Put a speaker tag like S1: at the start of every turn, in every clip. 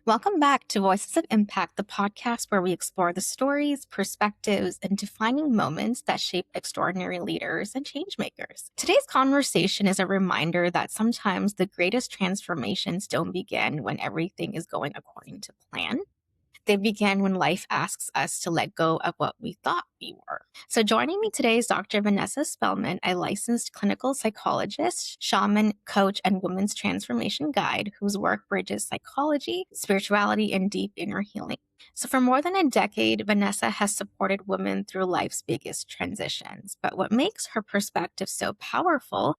S1: Welcome back to Voices of Impact, the podcast where we explore the stories, perspectives, and defining moments that shape extraordinary leaders and changemakers. Today's conversation is a reminder that sometimes the greatest transformations don't begin when everything is going according to plan. They began when life asks us to let go of what we thought we were. So joining me today is Dr. Vanessa Spelman, a licensed clinical psychologist, shaman, coach, and women's transformation guide whose work bridges psychology, spirituality, and deep inner healing. So for more than a decade, Vanessa has supported women through life's biggest transitions. But what makes her perspective so powerful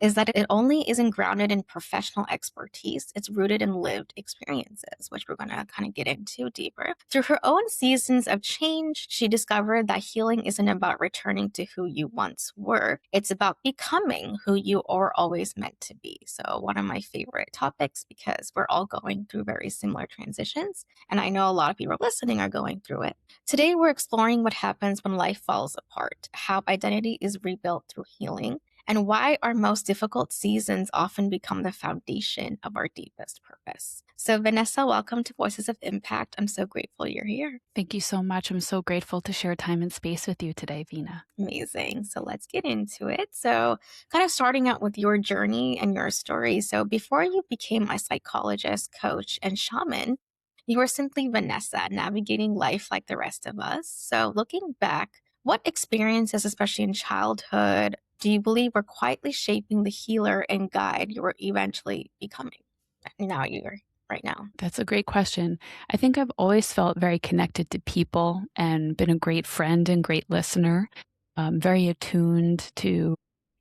S1: is that it only isn't grounded in professional expertise. It's rooted in lived experiences, which we're going to kind of get into deeper. Through her own seasons of change, she discovered that healing isn't about returning to who you once were. It's about becoming who you are always meant to be. So one of my favorite topics, because we're all going through very similar transitions. And I know a lot of people listening are going through it. Today, we're exploring what happens when life falls apart, how identity is rebuilt through healing, and why our most difficult seasons often become the foundation of our deepest purpose. So, Vanessa, welcome to Voices of Impact. I'm so grateful you're here.
S2: Thank you so much. I'm so grateful to share time and space with you today, Vina.
S1: Amazing. So let's get into it. So, kind of starting out with your journey and your story. So, before you became a psychologist, coach, and shaman, you were simply Vanessa, navigating life like the rest of us. So, looking back, what experiences, especially in childhood, do you believe were quietly shaping the healer and guide you were eventually becoming? Now you're right now.
S2: That's a great question. I think I've always felt very connected to people and been a great friend and great listener, very attuned to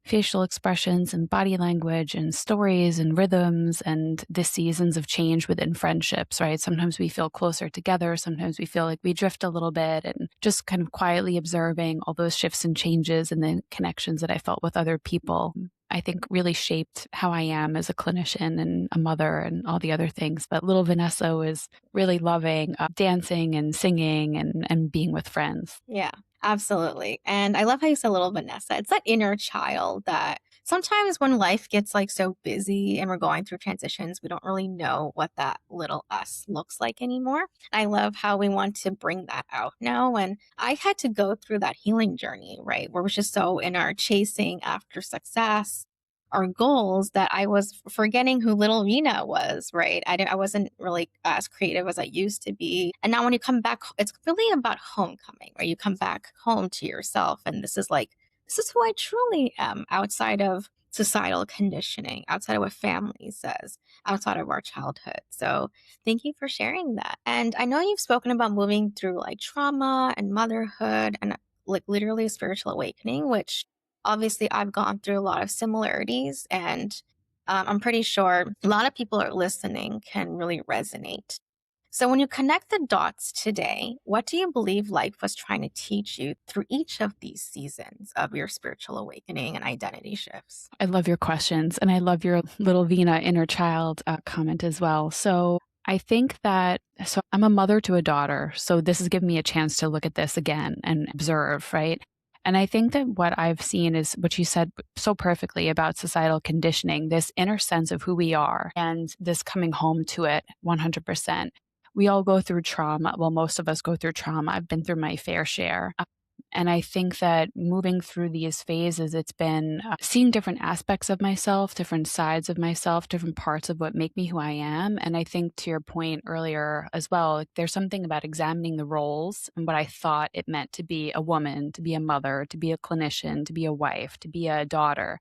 S2: facial expressions and body language and stories and rhythms and the seasons of change within friendships, right? Sometimes we feel closer together. Sometimes we feel like we drift a little bit, and just kind of quietly observing all those shifts and changes and the connections that I felt with other people, I think really shaped how I am as a clinician and a mother and all the other things. But little Vanessa was really loving dancing and singing and being with friends.
S1: Yeah, absolutely. And I love how you said little Vanessa. It's that inner child that sometimes when life gets like so busy and we're going through transitions, we don't really know what that little us looks like anymore. I love how we want to bring that out now. And I had to go through that healing journey, right? Where we're just so in our chasing after success, our goals, that I was forgetting who little Vina was, right? I wasn't really as creative as I used to be. And now when you come back, it's really about homecoming, right? You come back home to yourself. And this is who I truly am outside of societal conditioning, outside of what family says, outside of our childhood. So thank you for sharing that. And I know you've spoken about moving through like trauma and motherhood and like literally a spiritual awakening, which obviously I've gone through a lot of similarities, and I'm pretty sure a lot of people are listening can really resonate. So when you connect the dots today, what do you believe life was trying to teach you through each of these seasons of your spiritual awakening and identity shifts?
S2: I love your questions, and I love your little Vina inner child comment as well. So I think that, so I'm a mother to a daughter, so this has given me a chance to look at this again and observe, right? And I think that what I've seen is what you said so perfectly about societal conditioning, this inner sense of who we are and this coming home to it 100%. We all go through trauma. Well, most of us go through trauma. I've been through my fair share. And I think that moving through these phases, it's been seeing different aspects of myself, different sides of myself, different parts of what make me who I am. And I think to your point earlier as well, like, there's something about examining the roles and what I thought it meant to be a woman, to be a mother, to be a clinician, to be a wife, to be a daughter.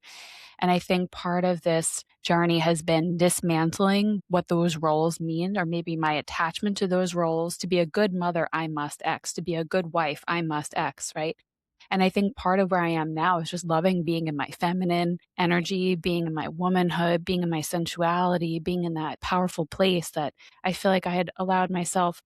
S2: And I think part of this journey has been dismantling what those roles mean, or maybe my attachment to those roles. To be a good mother, I must X. To be a good wife, I must X, right? And I think part of where I am now is just loving being in my feminine energy, being in my womanhood, being in my sensuality, being in that powerful place that I feel like I had allowed myself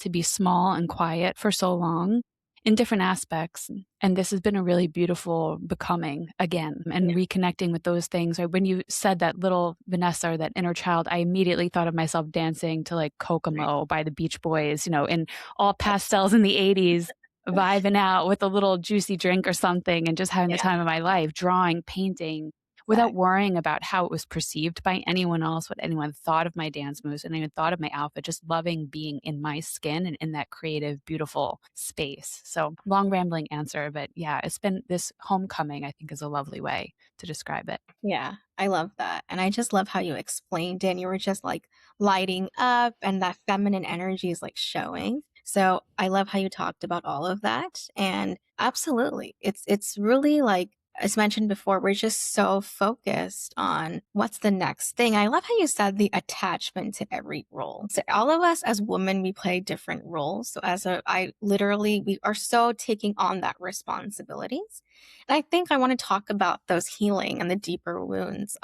S2: to be small and quiet for so long in different aspects. And this has been a really beautiful becoming again and reconnecting with those things. Right? When you said that little Vanessa, or that inner child, I immediately thought of myself dancing to like Kokomo by the Beach Boys, in all pastels in the 80s, vibing out with a little juicy drink or something and just having the time of my life, drawing, painting, without worrying about how it was perceived by anyone else, what anyone thought of my dance moves, and anyone thought of my outfit, just loving being in my skin and in that creative, beautiful space. So long rambling answer, but yeah, it's been this homecoming, I think is a lovely way to describe it.
S1: Yeah, I love that. And I just love how you explained it. And you were just like lighting up and that feminine energy is like showing. So I love how you talked about all of that. And absolutely, it's really like as mentioned before, we're just so focused on what's the next thing. I love how you said the attachment to every role. So all of us as women, we play different roles. So I literally, we are so taking on that responsibilities. And I think I want to talk about those healing and the deeper wounds.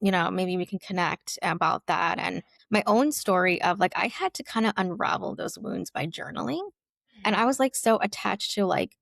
S1: Maybe we can connect about that and my own story of like I had to kind of unravel those wounds by journaling. And I was like so attached to like,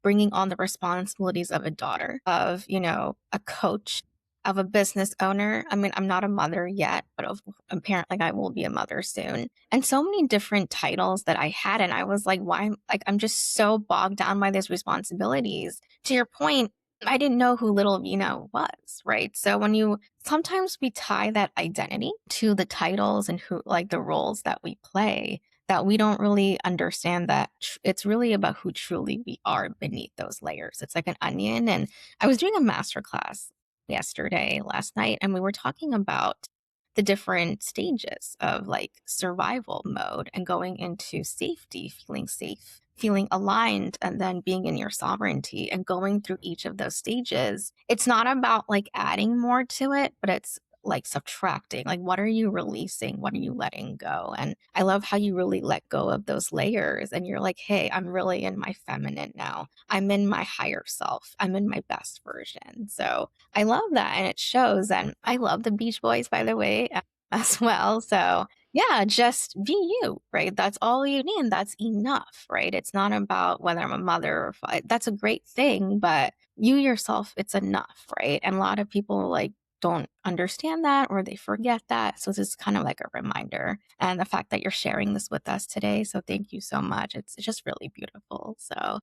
S1: bringing on the responsibilities of a daughter, of, a coach, of a business owner. I mean, I'm not a mother yet, but apparently I will be a mother soon. And so many different titles that I had. And I was like, why? Like, I'm just so bogged down by these responsibilities. To your point, I didn't know who little Vina was, right? So sometimes we tie that identity to the titles and who, like the roles that we play, that we don't really understand that it's really about who truly we are beneath those layers. It's like an onion. And I was doing a masterclass last night, and we were talking about the different stages of like survival mode and going into safety, feeling safe, feeling aligned, and then being in your sovereignty and going through each of those stages. It's not about like adding more to it, but it's like subtracting. Like, what are you releasing? What are you letting go? And I love how you really let go of those layers and you're like, hey, I'm really in my feminine now. I'm in my higher self. I'm in my best version. So I love that. And it shows. And I love the Beach Boys, by the way, as well. So yeah, just be you, right? That's all you need. And that's enough, right? It's not about whether I'm a mother or that's a great thing, but you yourself, it's enough, right? And a lot of people like don't understand that or they forget that. So this is kind of like a reminder. And the fact that you're sharing this with us today. So thank you so much. It's just really beautiful. So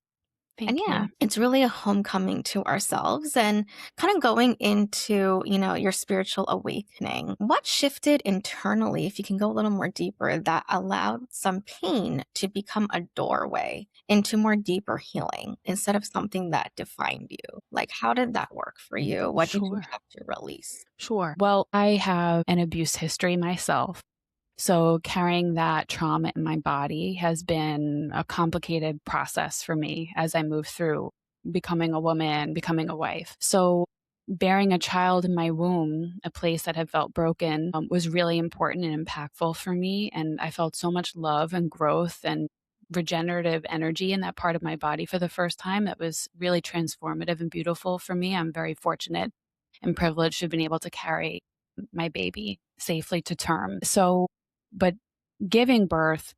S1: and
S2: Thank
S1: yeah,
S2: you.
S1: it's really a homecoming to ourselves and kind of going into, your spiritual awakening. What shifted internally, if you can go a little more deeper, that allowed some pain to become a doorway into more deeper healing instead of something that defined you? Like, how did that work for you? What did you
S2: Sure.
S1: have to release?
S2: Sure. Well, I have an abuse history myself. So carrying that trauma in my body has been a complicated process for me as I move through becoming a woman, becoming a wife. So bearing a child in my womb, a place that had felt broken, was really important and impactful for me. And I felt so much love and growth and regenerative energy in that part of my body for the first time. That was really transformative and beautiful for me. I'm very fortunate and privileged to have been able to carry my baby safely to term. So, but giving birth,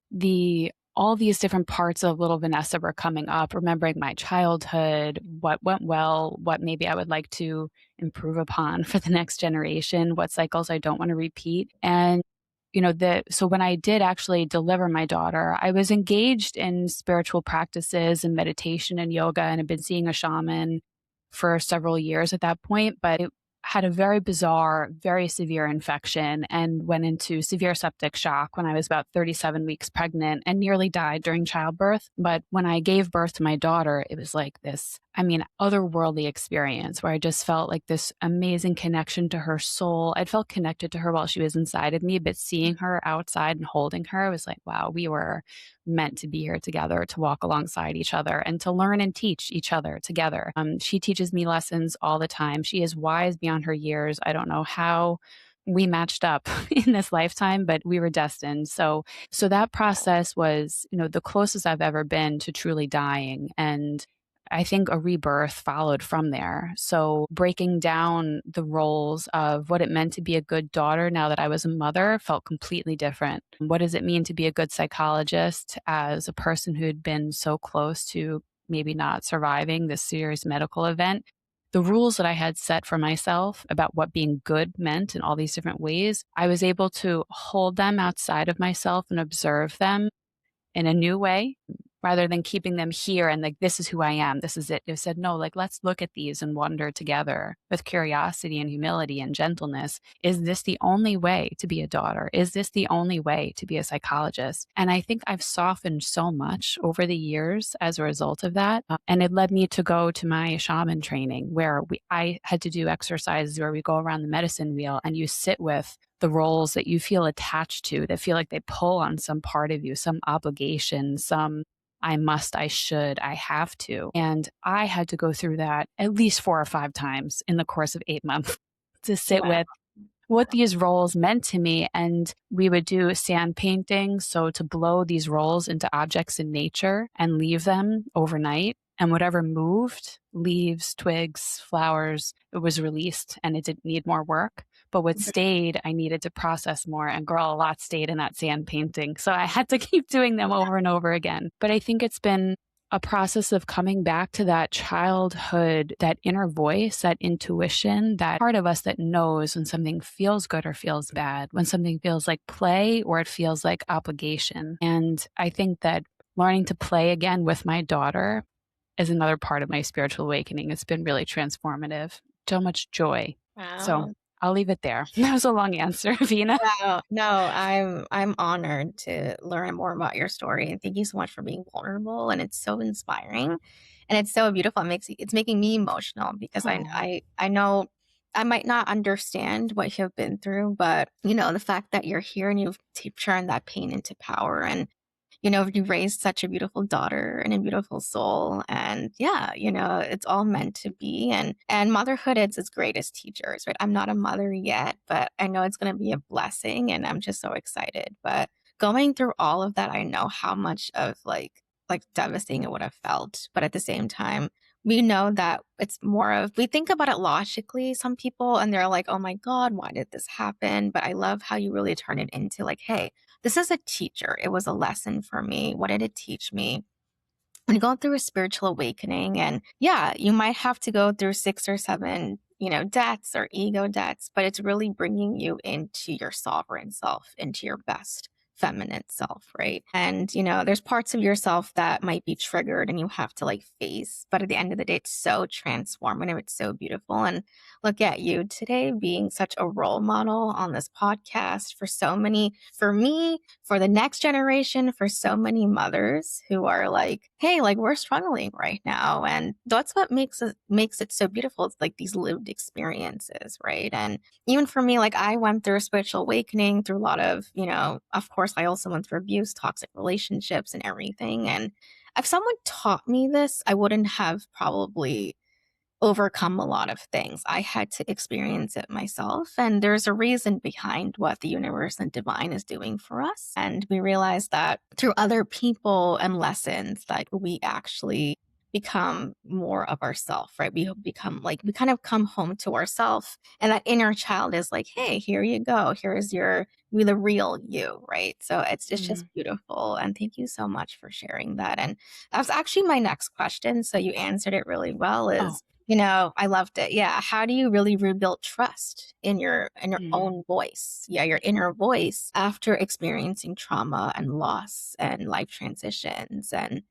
S2: all these different parts of little Vanessa were coming up, remembering my childhood, what went well, what maybe I would like to improve upon for the next generation, what cycles I don't want to repeat. And so when I did actually deliver my daughter, I was engaged in spiritual practices and meditation and yoga and had been seeing a shaman for several years at that point, but it had a very bizarre, very severe infection and went into severe septic shock when I was about 37 weeks pregnant and nearly died during childbirth. But when I gave birth to my daughter, it was like this, otherworldly experience where I just felt like this amazing connection to her soul. I'd felt connected to her while she was inside of me, but seeing her outside and holding her was like, wow, we were meant to be here together, to walk alongside each other and to learn and teach each other together. She teaches me lessons all the time. She is wise beyond her years. I don't know how we matched up in this lifetime, but we were destined. So that process was, the closest I've ever been to truly dying. And I think a rebirth followed from there. So breaking down the roles of what it meant to be a good daughter now that I was a mother felt completely different. What does it mean to be a good psychologist as a person who'd been so close to maybe not surviving this serious medical event? The rules that I had set for myself about what being good meant in all these different ways, I was able to hold them outside of myself and observe them in a new way, rather than keeping them here and like, this is who I am, this is it. They said, no, like, let's look at these and wonder together with curiosity and humility and gentleness. Is this the only way to be a daughter? Is this the only way to be a psychologist? And I think I've softened so much over the years as a result of that. And it led me to go to my shaman training where I had to do exercises where we go around the medicine wheel and you sit with the roles that you feel attached to, that feel like they pull on some part of you, some obligation, some I must, I should, I have to. And I had to go through that at least 4 or 5 times in the course of 8 months to sit
S1: Wow.
S2: with what these roles meant to me. And we would do sand painting. So to blow these roles into objects in nature and leave them overnight. And whatever moved, leaves, twigs, flowers, it was released and it didn't need more work. But what stayed, I needed to process more. And girl, a lot stayed in that sand painting. So I had to keep doing them over and over again. But I think it's been a process of coming back to that childhood, that inner voice, that intuition, that part of us that knows when something feels good or feels bad, when something feels like play or it feels like obligation. And I think that learning to play again with my daughter is another part of my spiritual awakening. It's been really transformative. So much joy. So
S1: Wow.
S2: I'll leave it there. That was a long answer, Vina.
S1: Wow. No, I'm honored to learn more about your story. And thank you so much for being vulnerable. And it's so inspiring. And it's so beautiful. It's making me emotional because
S2: Oh.
S1: I know I might not understand what you've been through, but the fact that you're here and you've turned that pain into power and you raised such a beautiful daughter and a beautiful soul. And yeah, it's all meant to be. And motherhood is its greatest teachers, right? I'm not a mother yet, but I know it's going to be a blessing and I'm just so excited. But going through all of that, I know how much of like devastating it would have felt. But at the same time, we know that it's more of, we think about it logically, some people, and they're like, oh my God, why did this happen? But I love how you really turn it into like, hey, this is a teacher. It was a lesson for me. What did it teach me? When you go through a spiritual awakening, and yeah, you might have to go through 6 or 7, debts or ego debts, but it's really bringing you into your sovereign self, into your best feminine self, right? And, there's parts of yourself that might be triggered and you have to like face, but at the end of the day, it's so transformative. It's so beautiful. And look at you today being such a role model on this podcast for so many, for me, for the next generation, for so many mothers who are like, hey, like we're struggling right now. And that's what makes it so beautiful. It's like these lived experiences, right? And even for me, like I went through a spiritual awakening through a lot of, of course, I also went through abuse, toxic relationships, and everything. And if someone taught me this, I wouldn't have probably overcome a lot of things. I had to experience it myself. And there's a reason behind what the universe and divine is doing for us. And we realize that through other people and lessons, like we actually become more of ourselves, right? We become like, we kind of come home to ourselves. And that inner child is like, hey, here you go. Here's the real you, right? So it's just
S2: Mm.
S1: beautiful. And thank you so much for sharing that. And that was actually my next question. So you answered it really well
S2: Oh.
S1: is, I loved it. Yeah. How do you really rebuild trust in your
S2: Mm.
S1: own voice? Yeah, your inner voice after experiencing trauma and loss and life transitions. And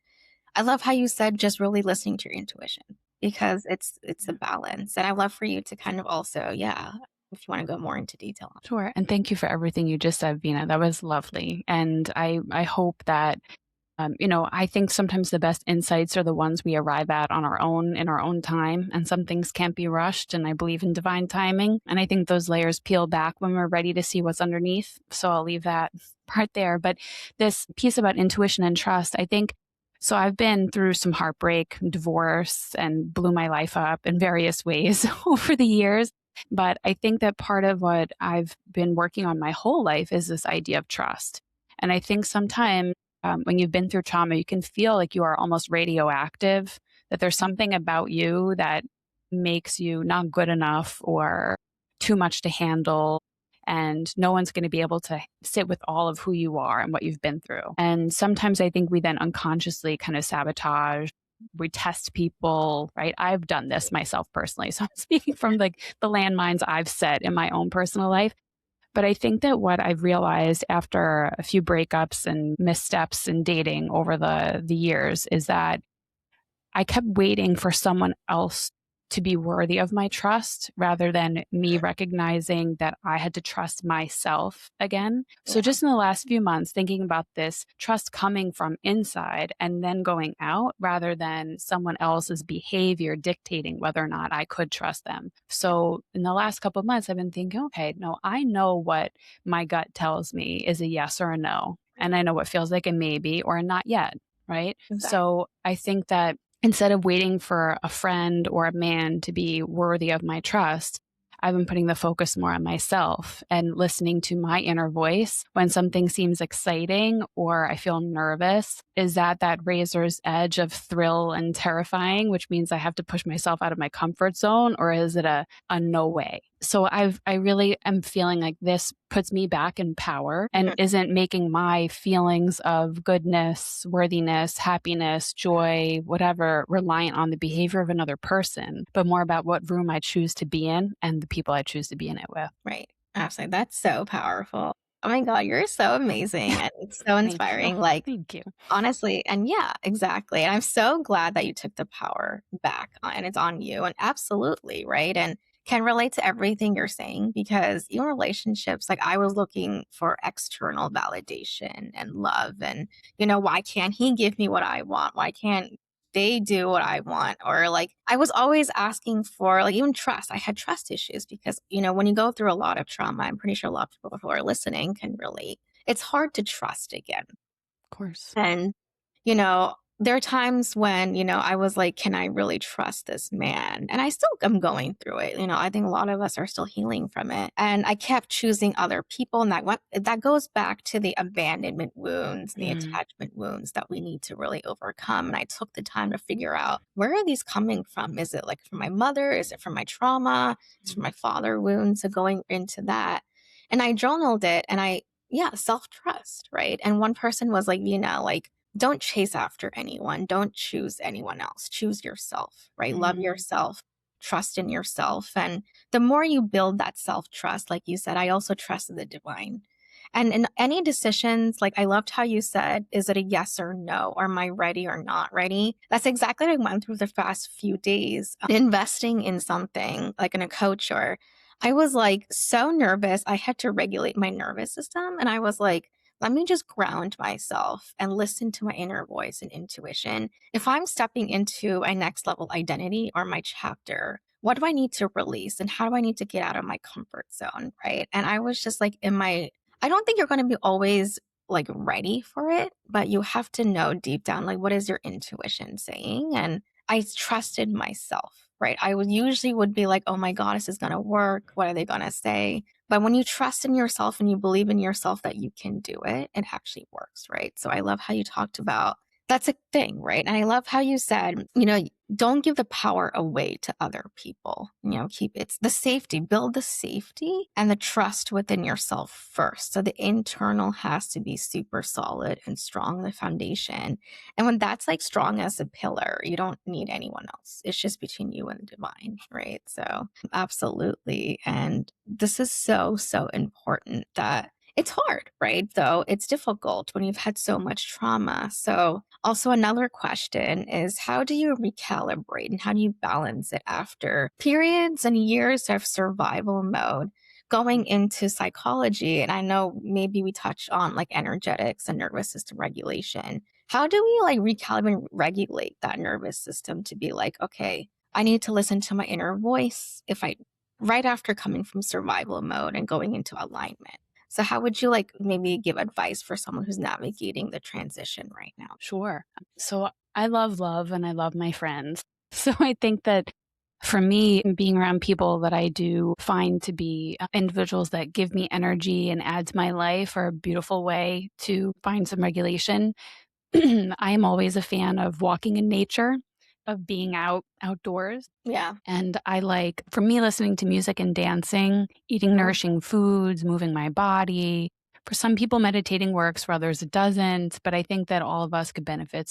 S1: I love how you said just really listening to your intuition because it's a balance. And I love for you to kind of also, yeah, if you want to go more into detail.
S2: Sure. And thank you for everything you just said, Vina. That was lovely. And I hope that I think sometimes the best insights are the ones we arrive at on our own in our own time, and some things can't be rushed. And I believe in divine timing. And I think those layers peel back when we're ready to see what's underneath. So I'll leave that part there. But this piece about intuition and trust, I think. So I've been through some heartbreak, divorce, and blew my life up in various ways over the years. But I think that part of what I've been working on my whole life is this idea of trust. And I think sometimes when you've been through trauma, you can feel like you are almost radioactive, that there's something about you that makes you not good enough or too much to handle. And no one's going to be able to sit with all of who you are and what you've been through. And sometimes I think we then unconsciously kind of sabotage. We test people, right? I've done this myself personally. So I'm speaking from like the landmines I've set in my own personal life. But I think that what I've realized after a few breakups and missteps in dating over the years is that I kept waiting for someone else to be worthy of my trust rather than me recognizing that I had to trust myself again. So,
S1: Yeah.
S2: just in the last few months, thinking about this trust coming from inside and then going out rather than someone else's behavior dictating whether or not I could trust them.
S1: Yeah.
S2: So, in the last couple of months, I've been thinking, okay, no, I know what my gut tells me is a yes or a no. And I know what feels like a maybe or a not yet. Right.
S1: Exactly.
S2: So, I think that instead of waiting for a friend or a man to be worthy of my trust, I've been putting the focus more on myself and listening to my inner voice when something seems exciting or I feel nervous. Is that razor's edge of thrill and terrifying, which means I have to push myself out of my comfort zone, or is it a no way? So I really am feeling like this puts me back in power and
S1: Mhm.
S2: isn't making my feelings of goodness, worthiness, happiness, joy, whatever, reliant on the behavior of another person, but more about what room I choose to be in and the people I choose to be in it with.
S1: Right. Absolutely. That's so powerful. Oh my God, you're so amazing and it's so
S2: Thank you.
S1: inspiring. Like,
S2: Thank you.
S1: honestly, and yeah, exactly. And I'm so glad that you took the power back and it's on you. And absolutely, right? And can relate to everything you're saying because in relationships, like I was looking for external validation and love. And, why can't he give me what I want? Why can't they do what I want? Or like I was always asking for like even trust. I had trust issues because, when you go through a lot of trauma, I'm pretty sure a lot of people who are listening can relate. It's hard to trust again.
S2: Of course.
S1: And, there are times when, I was like, can I really trust this man? And I still am going through it. I think a lot of us are still healing from it. And I kept choosing other people. And that goes back to the abandonment wounds, the
S2: Mm,
S1: attachment wounds that we need to really overcome. And I took the time to figure out where are these coming from? Is it like from my mother? Is it from my trauma? Is it from my father wounds? So going into that. And I journaled it and yeah, self trust, right? And one person was like, like, don't chase after anyone. Don't choose anyone else. Choose yourself, right? Love
S2: mm,
S1: yourself, trust in yourself. And the more you build that self trust, like you said, I also trust in the divine. And in any decisions, like I loved how you said, is it a yes or no? Or am I ready or not ready? That's exactly what I went through the past few days. Investing in something like in a coach or I was like so nervous. I had to regulate my nervous system. And I was like, let me just ground myself and listen to my inner voice and intuition. If I'm stepping into a next level identity or my chapter, what do I need to release and how do I need to get out of my comfort zone? Right. And I was just like, I don't think you're going to be always like ready for it, but you have to know deep down, like, what is your intuition saying? And I trusted myself, right? I would usually would be like, oh my God, this is going to work. What are they going to say? But when you trust in yourself and you believe in yourself that you can do it, it actually works, right? So I love how you talked about that's a thing, right? And I love how you said, don't give the power away to other people. Keep it's the safety, build the safety and the trust within yourself first. So the internal has to be super solid and strong, the foundation. And when that's like strong as a pillar, you don't need anyone else. It's just between you and the divine, right? So absolutely. And this is so, so important that it's hard, right? Though it's difficult when you've had so much trauma. So, also another question is how do you recalibrate and how do you balance it after periods and years of survival mode? Going into psychology, and I know maybe we touch on like energetics and nervous system regulation. How do we like recalibrate and regulate that nervous system to be like, okay, I need to listen to my inner voice if I right after coming from survival mode and going into alignment. So how would you like maybe give advice for someone who's navigating the transition right now?
S2: sure. So I love love and I love my friends. So I think that for me, being around people that I do find to be individuals that give me energy and add to my life are a beautiful way to find some regulation. I am always a fan of walking in nature, of being outdoors.
S1: Yeah.
S2: And I like, for me, listening to music and dancing, eating
S1: Mhm.
S2: nourishing foods, moving my body. For some people, meditating works, for others, it doesn't. But I think that all of us could benefit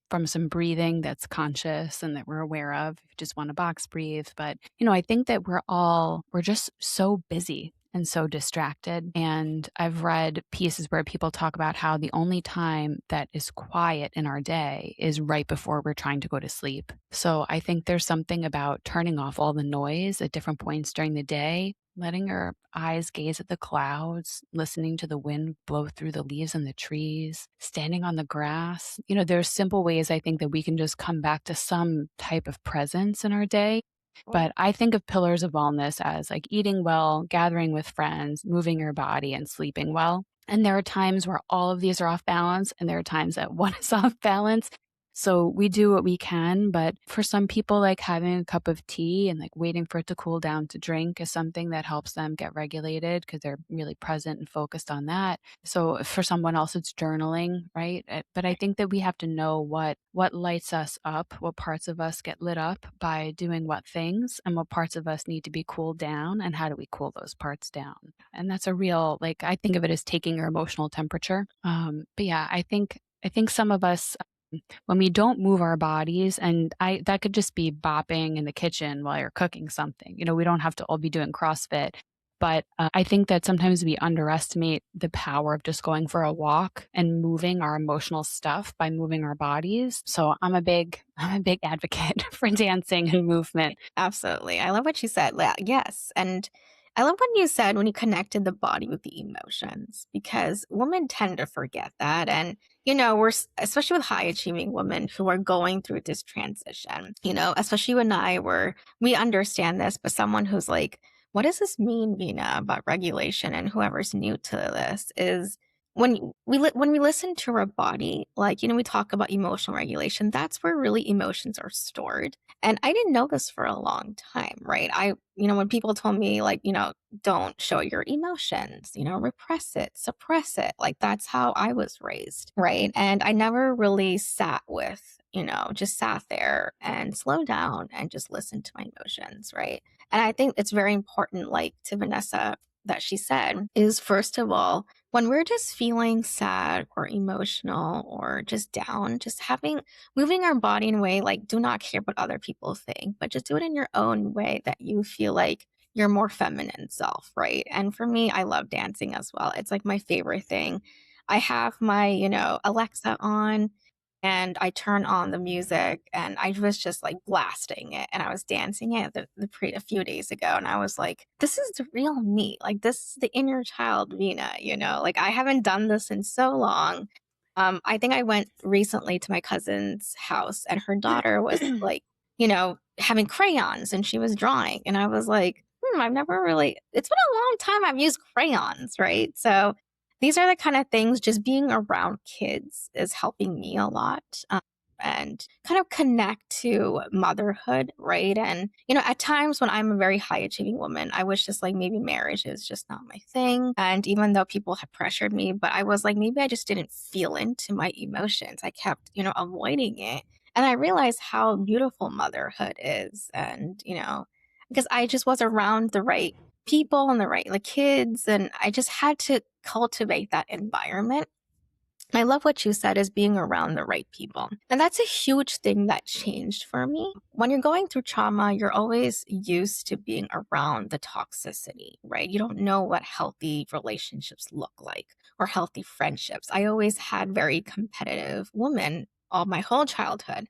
S2: from some breathing that's conscious and that we're aware of. If you just want to box breathe. But, I think that we're just so busy. and so distracted. And I've read pieces where people talk about how the only time that is quiet in our day is right before we're trying to go to sleep. So I think there's something about turning off all the noise at different points during the day, letting your eyes gaze at the clouds, listening to the wind blow through the leaves on the trees, standing on the grass. There's simple ways I think that we can just come back to some type of presence in our day. But I think of pillars of wellness as like eating well, gathering with friends, moving your body, and sleeping well. And there are times where all of these are off balance, and there are times that one is off balance. So we do what we can, but for some people, like having a cup of tea and like waiting for it to cool down to drink is something that helps them get regulated because they're really present and focused on that. So for someone else, it's journaling, right? But I think that we have to know what lights us up, what parts of us get lit up by doing what things, and what parts of us need to be cooled down, and how do we cool those parts down? And that's a real, like, I think of it as taking your emotional temperature. But yeah, I think some of us, when we don't move our bodies, and I that could just be bopping in the kitchen while you're cooking something. We don't have to all be doing CrossFit, but I think that sometimes we underestimate the power of just going for a walk and moving our emotional stuff by moving our bodies. So I'm a big advocate for dancing and movement.
S1: Absolutely. I love what you said. Yes. And I love when you said when you connected the body with the emotions, because women tend to forget that. And, especially with high achieving women who are going through this transition, especially you and I, where we understand this, but someone who's like, what does this mean, Vina, about regulation? And whoever's new to this is when we listen to our body, like, we talk about emotional regulation, that's where really emotions are stored. And I didn't know this for a long time, right? When people told me, like, don't show your emotions, repress it, suppress it. Like, that's how I was raised, right? And I never really sat with, just sat there and slow down and just listened to my emotions, right? And I think it's very important, like to Vanessa, that she said, is first of all, when we're just feeling sad or emotional or just down, just moving our body in a way like do not care what other people think, but just do it in your own way that you feel like your more feminine self, right? And for me, I love dancing as well. It's like my favorite thing. I have my, Alexa on and I turn on the music and I was just like blasting it and I was dancing it a few days ago and I was like, this is the real me. Like this is the inner child Vina, like I haven't done this in so long. I think I went recently to my cousin's house and her daughter was like, having crayons and she was drawing. And I was like, I've never really, it's been a long time I've used crayons, right? So these are the kind of things, just being around kids is helping me a lot. And kind of connect to motherhood, right? And, at times when I'm a very high achieving woman, I was just like, maybe marriage is just not my thing. And even though people have pressured me, but I was like, maybe I just didn't feel into my emotions. I kept, avoiding it. And I realized how beautiful motherhood is. And, because I just was around the right people and the right like kids. And I just had to cultivate that environment. I love what you said is being around the right people. And that's a huge thing that changed for me. When you're going through trauma, you're always used to being around the toxicity, right? You don't know what healthy relationships look like or healthy friendships. I always had very competitive women all my whole childhood.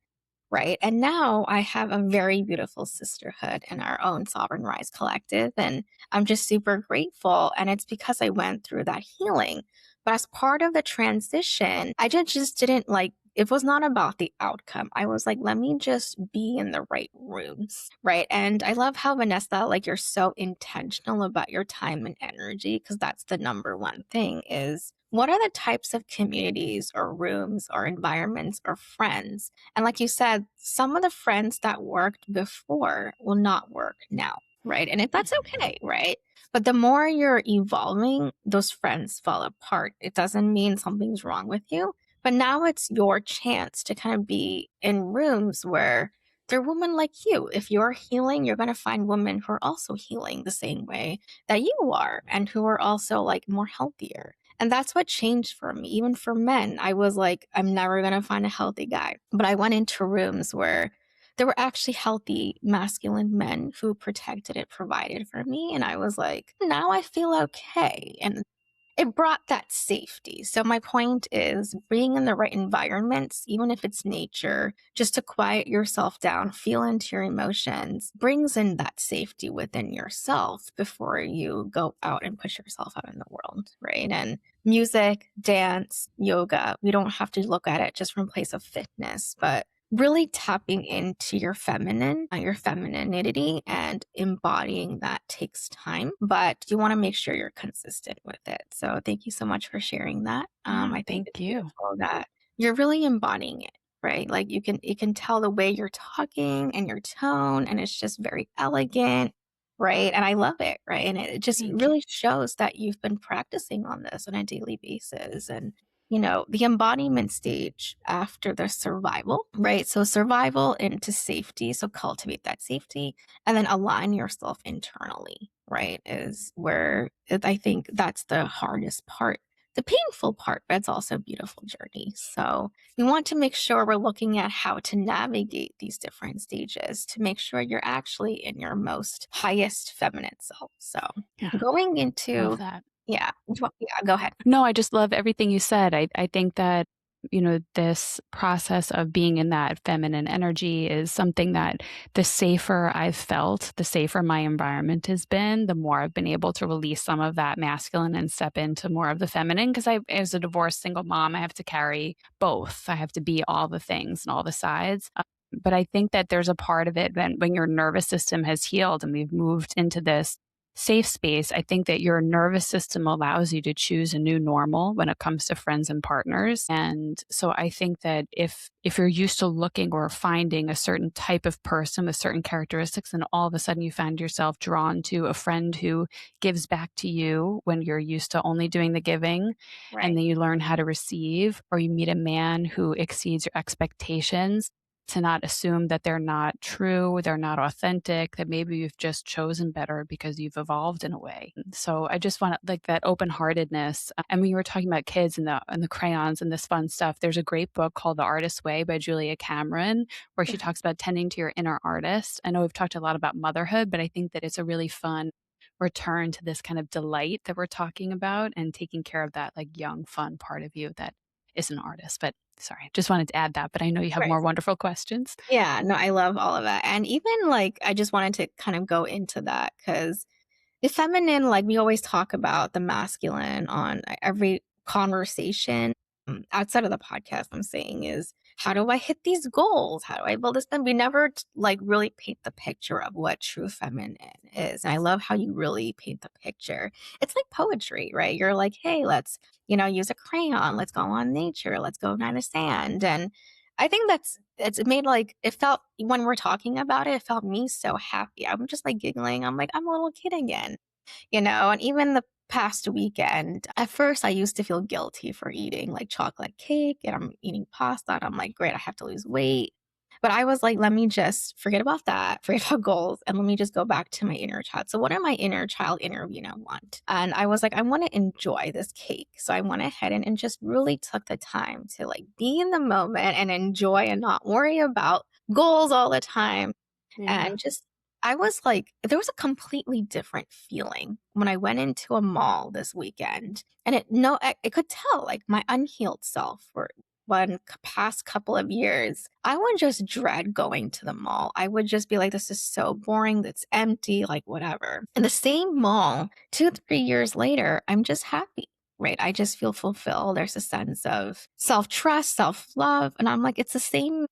S1: Right. And now I have a very beautiful sisterhood in our own Sovereign Rise Collective. And I'm just super grateful. And it's because I went through that healing. But as part of the transition, I just didn't like, it was not about the outcome. I was like, let me just be in the right rooms. Right. And I love how Vanessa, like, you're so intentional about your time and energy, because that's the number one thing is what are the types of communities or rooms or environments or friends? And like you said, some of the friends that worked before will not work now, right? And if that's okay, right? But the more you're evolving, those friends fall apart. It doesn't mean something's wrong with you, but now it's your chance to kind of be in rooms where they're women like you. If you're healing, you're going to find women who are also healing the same way that you are and who are also like more healthier. And that's what changed for me. Even for men, I was like, I'm never going to find a healthy guy. But I went into rooms where there were actually healthy masculine men who protected it, provided for me. And I was like, now I feel okay. And it brought that safety. So my point is being in the right environments, even if it's nature, just to quiet yourself down, feel into your emotions, brings in that safety within yourself before you go out and push yourself out in the world, right? And music, dance, yoga, we don't have to look at it just from a place of fitness, but really tapping into your femininity and embodying that takes time, but you want to make sure you're consistent with it. So thank you so much for sharing that.
S2: Yeah,
S1: I think
S2: thank
S1: it's
S2: you.
S1: beautiful that you're really embodying it, right? Like you can tell the way you're talking and your tone, and it's just very elegant, right? And I love it, right? And it just
S2: Thank you.
S1: really shows that you've been practicing on this on a daily basis. And the embodiment stage after the survival, right? So survival into safety. So cultivate that safety and then align yourself internally, right? Is where I think that's the hardest part, the painful part, but it's also a beautiful journey. So we want to make sure we're looking at how to navigate these different stages to make sure you're actually in your most highest feminine self. So
S2: Yeah,
S1: going
S2: love
S1: into,
S2: that.
S1: yeah, go ahead.
S2: No, I just love everything you said. I think that, this process of being in that feminine energy is something that the safer I've felt, the safer my environment has been, the more I've been able to release some of that masculine and step into more of the feminine. Because as a divorced single mom, I have to carry both. I have to be all the things and all the sides. But I think that there's a part of it when your nervous system has healed and we've moved into this safe space. I think that your nervous system allows you to choose a new normal when it comes to friends and partners. And so I think that if you're used to looking or finding a certain type of person with certain characteristics, and all of a sudden you find yourself drawn to a friend who gives back to you when you're used to only doing the giving, and
S1: Right.
S2: then you learn how to receive, or you meet a man who exceeds your expectations, to not assume that they're not true, they're not authentic, that maybe you've just chosen better because you've evolved in a way. So I just want like that open heartedness. And when you were talking about kids and the crayons and this fun stuff, there's a great book called The Artist's Way by Julia Cameron, where she talks about tending to your inner artist. I know we've talked a lot about motherhood, but I think that it's a really fun return to this kind of delight that we're talking about and taking care of that like young, fun part of you that is an artist. But sorry, just wanted to add that, but I know you have
S1: Right.
S2: more wonderful questions.
S1: Yeah, no, I love all of that. And even like, I just wanted to kind of go into that because the feminine, like we always talk about the masculine on every conversation outside of the podcast, I'm saying is, how do I hit these goals? How do I build this? Then we never like really paint the picture of what true feminine is. And I love how you really paint the picture. It's like poetry, right? You're like, hey, let's, use a crayon. Let's go on nature. Let's go in the sand. And I think it's made like it felt when we're talking about it, it felt me so happy. I'm just like giggling. I'm like, I'm a little kid again, and even the past weekend, at first I used to feel guilty for eating like chocolate cake and I'm eating pasta. And I'm like, great, I have to lose weight. But I was like, let me just forget about that, forget about goals, and let me just go back to my inner child. So, what did my inner child want? And I was like, I want to enjoy this cake. So, I went ahead and just really took the time to like be in the moment and enjoy and not worry about goals all the time
S2: Yeah.
S1: and just I was like there was a completely different feeling when I went into a mall this weekend, and it could tell, like, my unhealed self for past couple of years, I would just dread going to the mall. I would just be like, "This is so boring, it's empty, like, whatever." In the same mall, 2, 3 years later, I'm just happy, right? I just feel fulfilled. There's a sense of self-trust, self-love, and I'm like, it's the same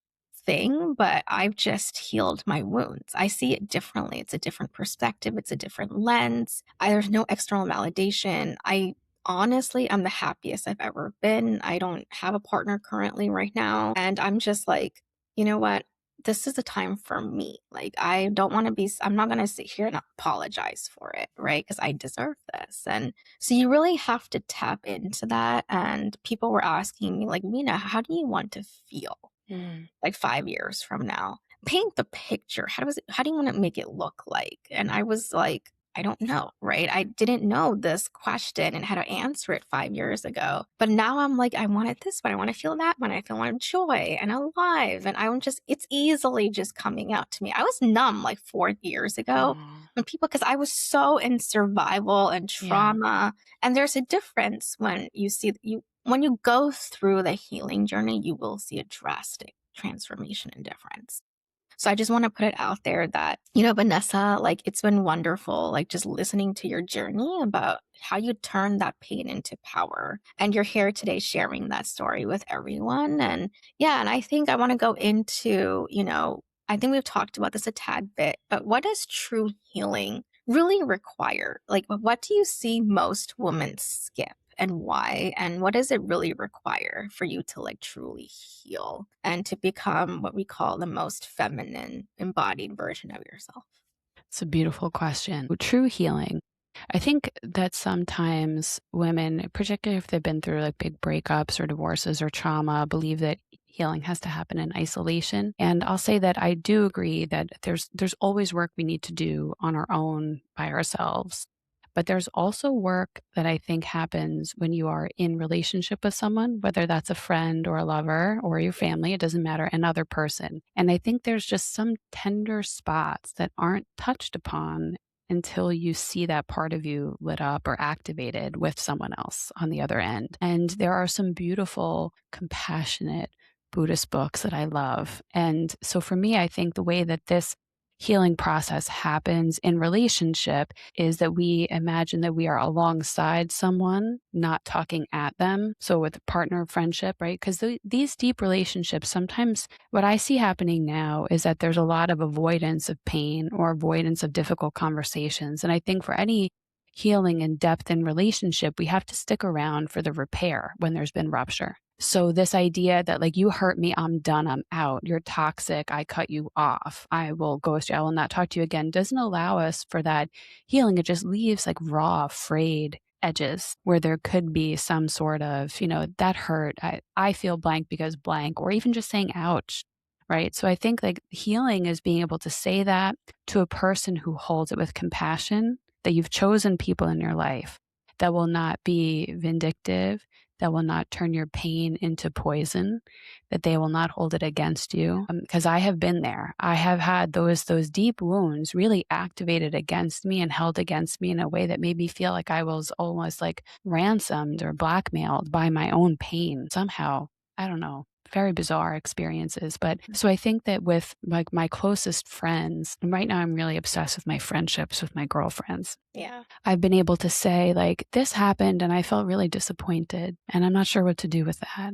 S1: thing, but I've just healed my wounds. I see it differently. It's a different perspective. It's a different lens. There's no external validation. I honestly, I'm the happiest I've ever been. I don't have a partner currently right now. And I'm just like, you know what? This is a time for me. Like, I don't want to I'm not going to sit here and apologize for it, right? Because I deserve this. And so you really have to tap into that. And people were asking me, like, Mina, how do you want to feel?
S2: Mm.
S1: Like 5 years from now. Paint the picture. How do you want to make it look like? And I was like, I don't know, right? I didn't know this question and how to answer it 5 years ago. But now I'm like, I want it this one. I want to feel that one. I feel want joy and alive. And I'm just, it's easily just coming out to me. I was numb like 4 years ago
S2: Oh,
S1: when people, because I was so in survival and
S2: yeah.
S1: trauma. And there's a difference when you see when you go through the healing journey, you will see a drastic transformation and difference. So I just want to put it out there that, Vanessa, like it's been wonderful, like just listening to your journey about how you turn that pain into power. And you're here today sharing that story with everyone. And yeah, and I think I want to go into, I think we've talked about this a tad bit, but what does true healing really require? Like, what do you see most women skip? And why? And what does it really require for you to like truly heal and to become what we call the most feminine embodied version of yourself?
S2: It's a beautiful question. True healing. I think that sometimes women, particularly if they've been through like big breakups or divorces or trauma, believe that healing has to happen in isolation. And I'll say that I do agree that there's always work we need to do on our own by ourselves. But there's also work that I think happens when you are in relationship with someone, whether that's a friend or a lover or your family, it doesn't matter, another person. And I think there's just some tender spots that aren't touched upon until you see that part of you lit up or activated with someone else on the other end. And there are some beautiful, compassionate Buddhist books that I love. And so for me, I think the way that this healing process happens in relationship is that we imagine that we are alongside someone, not talking at them. So with a partner friendship, right? Because these deep relationships, sometimes what I see happening now is that there's a lot of avoidance of pain or avoidance of difficult conversations. And I think for any healing and depth in relationship, we have to stick around for the repair when there's been rupture. So this idea that like you hurt me, I'm done, I'm out, you're toxic, I cut you off, I will ghost you, I will not talk to you again, doesn't allow us for that healing. It just leaves like raw, frayed edges where there could be some sort of, that hurt. I feel blank because blank, or even just saying ouch. Right. So I think like healing is being able to say that to a person who holds it with compassion, that you've chosen people in your life that will not be vindictive, that will not turn your pain into poison, that they will not hold it against you. Because I have been there. I have had those deep wounds really activated against me and held against me in a way that made me feel like I was almost like ransomed or blackmailed by my own pain. Somehow, I don't know, very bizarre experiences. But so I think that with like my closest friends, and right now I'm really obsessed with my friendships with my girlfriends.
S1: Yeah.
S2: I've been able to say, like, this happened and I felt really disappointed and I'm not sure what to do with that.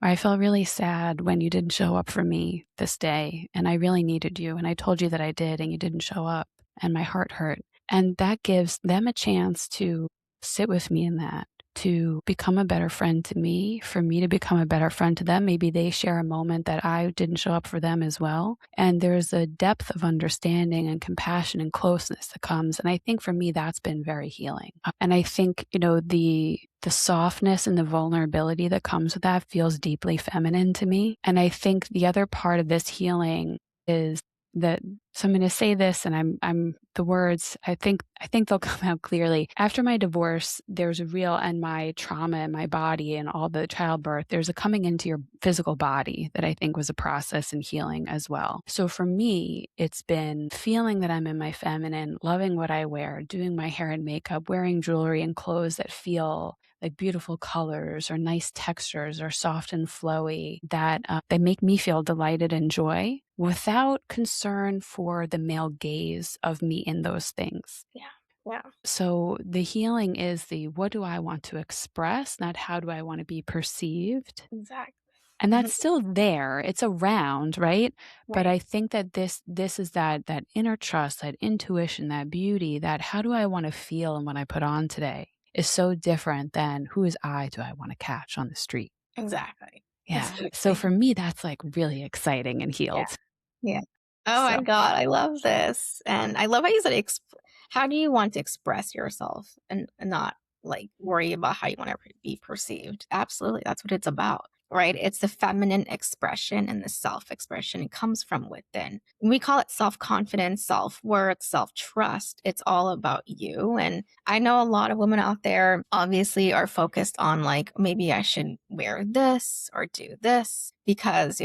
S2: Or I felt really sad when you didn't show up for me this day and I really needed you and I told you that I did and you didn't show up and my heart hurt. And that gives them a chance to sit with me in that, to become a better friend to me, for me to become a better friend to them. Maybe they share a moment that I didn't show up for them as well. And there's a depth of understanding and compassion and closeness that comes. And I think for me, that's been very healing. And I think, the softness and the vulnerability that comes with that feels deeply feminine to me. And I think the other part of this healing is that, so I'm going to say this and I'm the words, I think they'll come out clearly. After my divorce, there's a real, and my trauma in my body and all the childbirth, there's a coming into your physical body that I think was a process in healing as well. So for me, it's been feeling that I'm in my feminine, loving what I wear, doing my hair and makeup, wearing jewelry and clothes that feel like beautiful colors or nice textures or soft and flowy that they make me feel delighted and joy without concern for the male gaze of me in those things.
S1: Yeah. Yeah.
S2: So the healing is the what do I want to express, not how do I want to be perceived.
S1: Exactly.
S2: And that's still there. It's around, right? But
S1: Right.
S2: I think that this is that inner trust, that intuition, that beauty, that how do I want to feel and what I put on today is so different than who is I do I want to catch on the street.
S1: Exactly.
S2: Yeah. So
S1: Exactly.
S2: for me, that's like really exciting and
S1: Yeah.
S2: healed.
S1: Yeah. Oh my
S2: So
S1: God, I love this. And I love how you said, how do you want to express yourself and not like worry about how you want to be perceived? Absolutely. That's what it's about. right? It's the feminine expression and the self expression. It comes from within. We call it self confidence, self worth, self trust. It's all about you. And I know a lot of women out there obviously are focused on like, maybe I should wear this or do this because,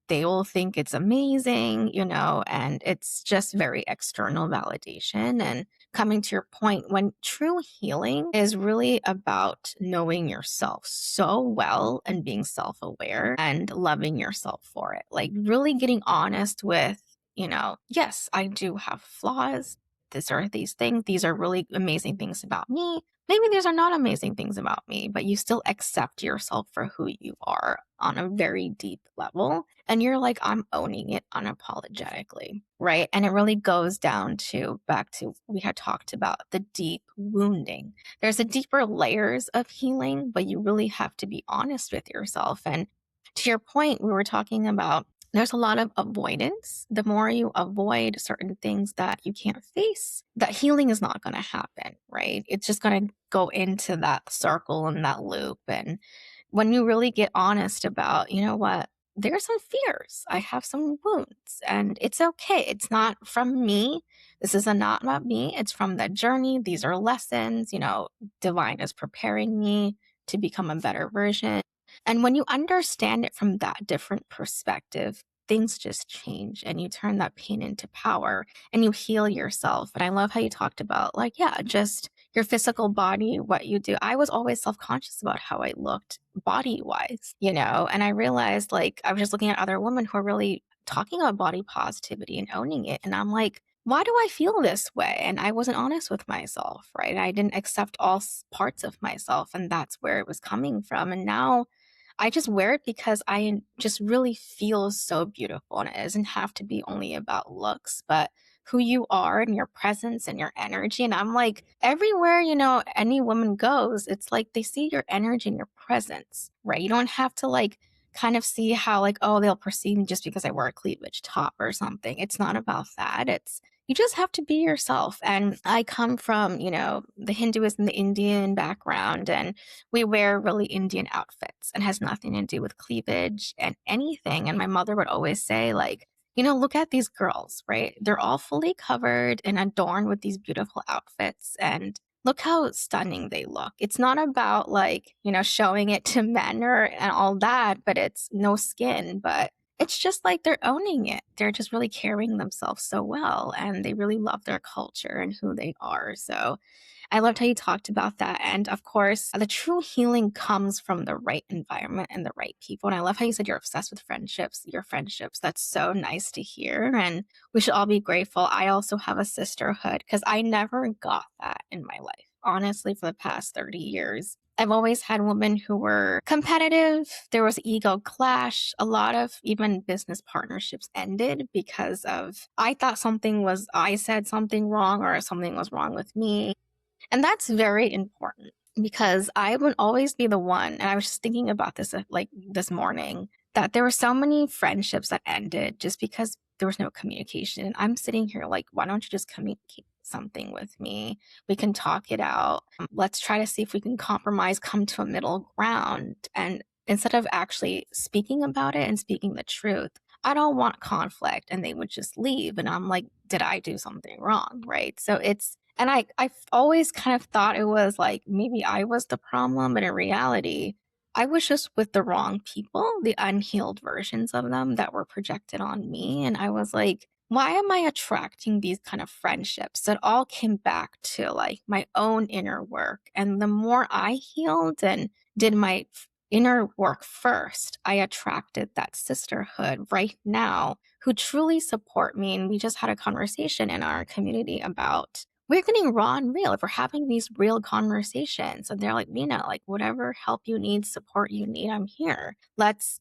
S1: they will think it's amazing, and it's just very external validation. And coming to your point, when true healing is really about knowing yourself so well and being self aware and loving yourself for it, like really getting honest with, yes, I do have flaws. These are these things. These are really amazing things about me. Maybe these are not amazing things about me, but you still accept yourself for who you are on a very deep level. And you're like, I'm owning it unapologetically, right? And it really goes down to back to we had talked about the deep wounding. There's a deeper layers of healing, but you really have to be honest with yourself. And to your point, we were talking about there's a lot of avoidance. The more you avoid certain things that you can't face, that healing is not going to happen, right? It's just going to go into that circle and that loop. And when you really get honest about, you know what, there are some fears. I have some wounds and it's okay. It's not from me. This is not about me. It's from the journey. These are lessons, divine is preparing me to become a better version. And when you understand it from that different perspective, things just change and you turn that pain into power and you heal yourself. And I love how you talked about, like, yeah, just your physical body, what you do. I was always self conscious about how I looked body wise, and I realized, like, I was just looking at other women who are really talking about body positivity and owning it. And I'm like, why do I feel this way? And I wasn't honest with myself, right? I didn't accept all parts of myself. And that's where it was coming from. And now I just wear it because I just really feel so beautiful. And it doesn't have to be only about looks, but who you are and your presence and your energy. And I'm like, everywhere, any woman goes, it's like they see your energy and your presence, right? You don't have to like kind of see how like, oh, they'll perceive me just because I wear a cleavage top or something. It's not about that. It's you just have to be yourself. And I come from, the Hinduism, the Indian background, and we wear really Indian outfits and has nothing to do with cleavage and anything. And my mother would always say, like, look at these girls, right? They're all fully covered and adorned with these beautiful outfits. And look how stunning they look. It's not about like, showing it to men or and all that, but it's no skin, but it's just like they're owning it. They're just really carrying themselves so well and they really love their culture and who they are. So I loved how you talked about that. And of course, the true healing comes from the right environment and the right people. And I love how you said you're obsessed with friendships, your friendships. That's so nice to hear. And we should all be grateful. I also have a sisterhood because I never got that in my life. Honestly, for the past 30 years, I've always had women who were competitive. There was ego clash. A lot of even business partnerships ended because of I said something wrong or something was wrong with me. And that's very important because I would always be the one. And I was just thinking about this like this morning that there were so many friendships that ended just because there was no communication. And I'm sitting here like, why don't you just communicate something with me? We can talk it out. Let's try to see if we can compromise, come to a middle ground. And instead of actually speaking about it and speaking the truth, I don't want conflict. And they would just leave. And I'm like, did I do something wrong? Right. So and I've always kind of thought it was like maybe I was the problem, but in reality, I was just with the wrong people, the unhealed versions of them that were projected on me. And I was like, why am I attracting these kind of friendships? That all came back to like my own inner work. And the more I healed and did my inner work first, I attracted that sisterhood right now who truly support me. And we just had a conversation in our community about we're getting raw and real. If we're having these real conversations and they're like, Mina, like whatever help you need, support you need, I'm here. Let's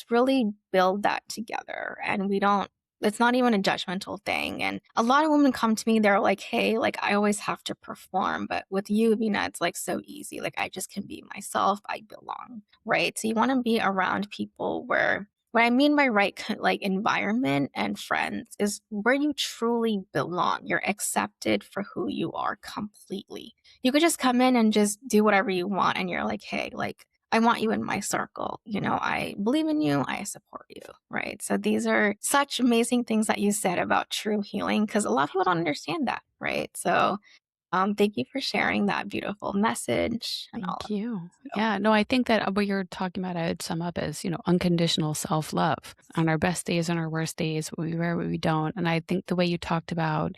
S1: really build that together. And it's not even a judgmental thing. And a lot of women come to me, they're like, hey, like I always have to perform. But with you, Mina, it's like so easy. Like I just can be myself. I belong. Right. So you want to be around people where what I mean by right, like environment and friends is where you truly belong. You're accepted for who you are completely. You could just come in and just do whatever you want. And you're like, hey, like, I want you in my circle. I believe in you. I support you. Right. So these are such amazing things that you said about true healing because a lot of people don't understand that. Right. So thank you for sharing that beautiful message and all of
S2: Thank you.
S1: that. So,
S2: Yeah, no, I think that what you're talking about, I would sum up as, unconditional self-love on our best days and our worst days, what we wear, what we don't. And I think the way you talked about,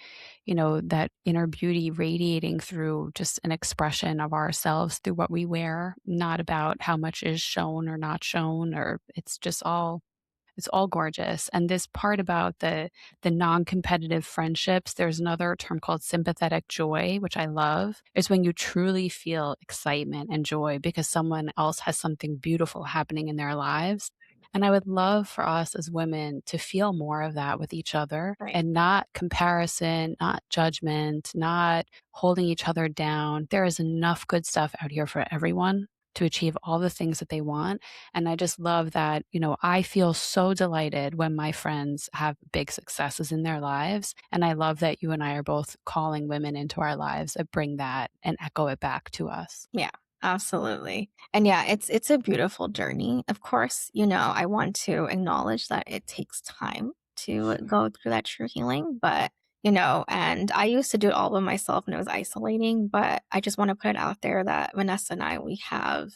S2: that inner beauty radiating through just an expression of ourselves through what we wear, not about how much is shown or not shown, or it's all gorgeous. And this part about the non-competitive friendships, there's another term called sympathetic joy, which I love. Is when you truly feel excitement and joy because someone else has something beautiful happening in their lives. And I would love for us as women to feel more of that with each other
S1: right.
S2: and not comparison, not judgment, not holding each other down. There is enough good stuff out here for everyone to achieve all the things that they want. And I just love that, I feel so delighted when my friends have big successes in their lives. And I love that you and I are both calling women into our lives that bring that and echo it back to us.
S1: Yeah, absolutely. And yeah, it's a beautiful journey. Of course, I want to acknowledge that it takes time to go through that true healing, but and I used to do it all by myself and it was isolating, but I just want to put it out there that Vanessa and I, we have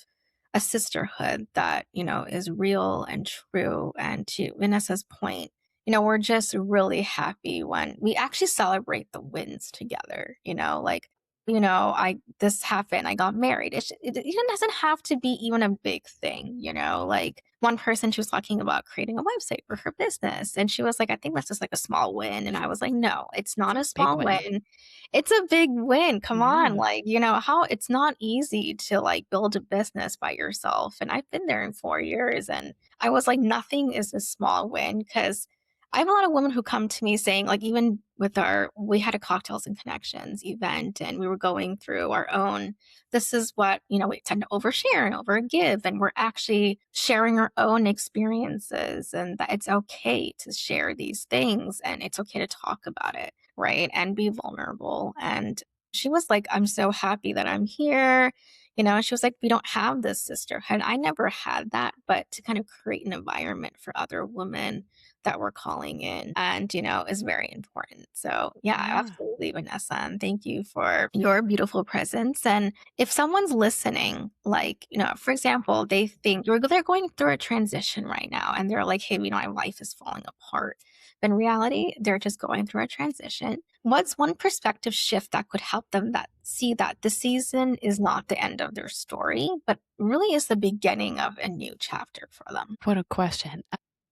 S1: a sisterhood that, is real and true. And to Vanessa's point, we're just really happy when we actually celebrate the wins together, like I this happened, I got married. It even doesn't have to be even a big thing, like one person, she was talking about creating a website for her business. And she was like, I think that's just like a small win. And I was like, no, it's not a
S2: Big
S1: small
S2: win.
S1: win. It's a big win. Come on.
S2: Yeah.
S1: Like, how it's not easy to like build a business by yourself. And I've been there in 4 years and I was like, nothing is a small win because I have a lot of women who come to me saying, like, even with we had a cocktails and connections event and we were going through our own, this is what, we tend to overshare and overgive. And we're actually sharing our own experiences and that it's okay to share these things and it's okay to talk about it. Right. And be vulnerable. And she was like, I'm so happy that I'm here. She was like, we don't have this sisterhood. I never had that, but to kind of create an environment for other women that we're calling in and, is very important. So, yeah,
S2: Yeah.
S1: absolutely, Vanessa. And thank you for your beautiful presence. And if someone's listening, like, for example, they think they're going through a transition right now and they're like, hey, my life is falling apart. But in reality, they're just going through a transition. What's one perspective shift that could help them that see that the season is not the end of their story, but really is the beginning of a new chapter for them?
S2: What a question.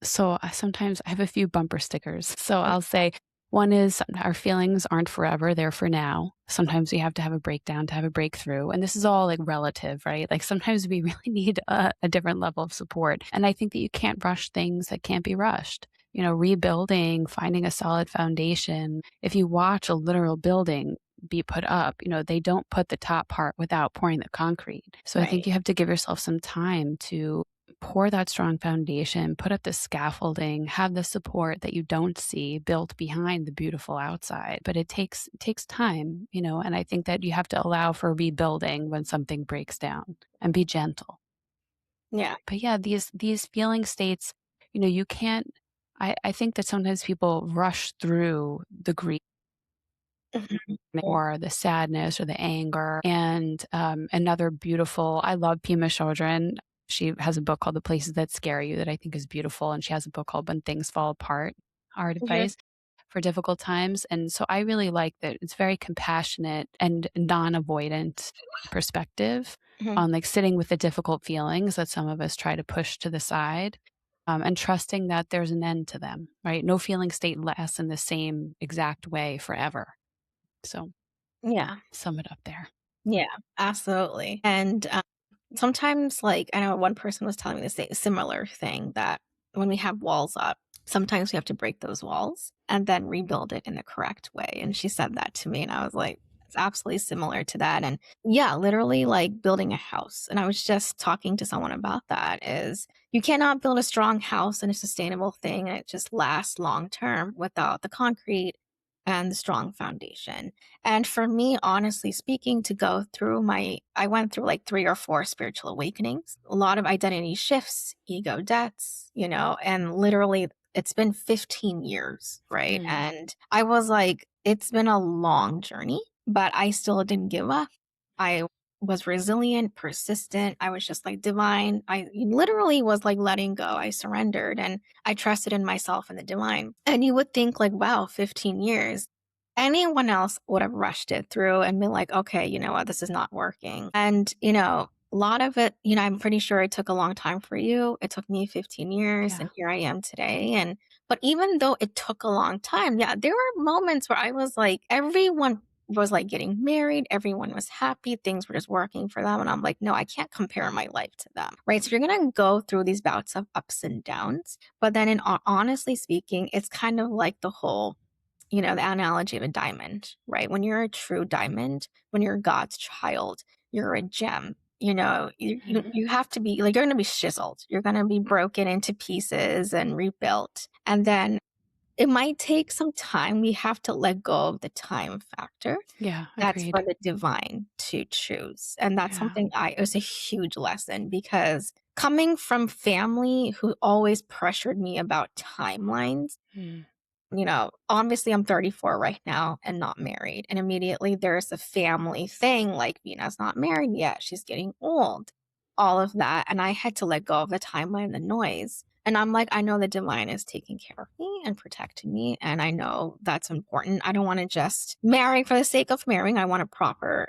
S2: So sometimes I have a few bumper stickers. So I'll say one is our feelings aren't forever, they're for now. Sometimes we have to have a breakdown to have a breakthrough. And this is all like relative, right? Like sometimes we really need a different level of support. And I think that you can't rush things that can't be rushed. Rebuilding, finding a solid foundation. If you watch a literal building be put up, they don't put the top part without pouring the concrete. So I think
S1: Right.
S2: you have to give yourself some time to pour that strong foundation, put up the scaffolding, have the support that you don't see built behind the beautiful outside. But it takes time, and I think that you have to allow for rebuilding when something breaks down and be gentle.
S1: Yeah.
S2: But yeah, these feeling states, you can't I think that sometimes people rush through the grief
S1: Mhm.
S2: or the sadness or the anger. And another beautiful, I love Pima Chodron. She has a book called The Places That Scare You that I think is beautiful. And she has a book called When Things Fall Apart, Hard
S1: Mhm.
S2: Advice for Difficult Times. And so I really like that it's very compassionate and non-avoidant perspective
S1: Mhm.
S2: on like sitting with the difficult feelings that some of us try to push to the side. And trusting that there's an end to them, right? No feeling state lasts in the same exact way forever. So
S1: Yeah.
S2: sum it up there.
S1: Yeah, absolutely. And sometimes, like, I know one person was telling me the same similar thing that when we have walls up, sometimes we have to break those walls and then rebuild it in the correct way. And she said that to me, and I was like, it's absolutely similar to that. And yeah, literally like building a house. And I was just talking to someone about that is you cannot build a strong house and a sustainable thing and it just lasts long term without the concrete and the strong foundation. And for me, honestly speaking, to go through I went through like 3 or 4 spiritual awakenings, a lot of identity shifts, ego deaths, and literally it's been 15 years, right?
S2: Mm.
S1: And I was like, it's been a long journey, but I still didn't give up. I was resilient, persistent. I was just like divine. I literally was like letting go. I surrendered and I trusted in myself and the divine. And you would think like, wow, 15 years. Anyone else would have rushed it through and been like, okay, you know what, this is not working. And, a lot of it, I'm pretty sure it took a long time for you. It took me 15 years
S2: Yeah.
S1: and here I am today. But even though it took a long time, yeah, there were moments where I was like, everyone was like getting married, everyone was happy, things were just working for them. And I'm like, no, I can't compare my life to them. Right. So you're gonna go through these bouts of ups and downs. But then honestly speaking, it's kind of like the whole the analogy of a diamond, right? When you're a true diamond, when you're God's child, you're a gem.
S2: Mhm.
S1: You have to be like, you're going to be chiseled. You're going to be broken into pieces and rebuilt. And then it might take some time. We have to let go of the time factor.
S2: Yeah,
S1: That's for
S2: agreed.
S1: the divine to choose. And that's
S2: Yeah.
S1: something it was a huge lesson because coming from family who always pressured me about timelines,
S2: Mm.
S1: obviously I'm 34 right now and not married. And immediately there's a family thing like Vina's not married yet. She's getting old, all of that. And I had to let go of the timeline, the noise. And I'm like, I know the divine is taking care of me and protecting me. And I know that's important. I don't want to just marry for the sake of marrying. I want a proper,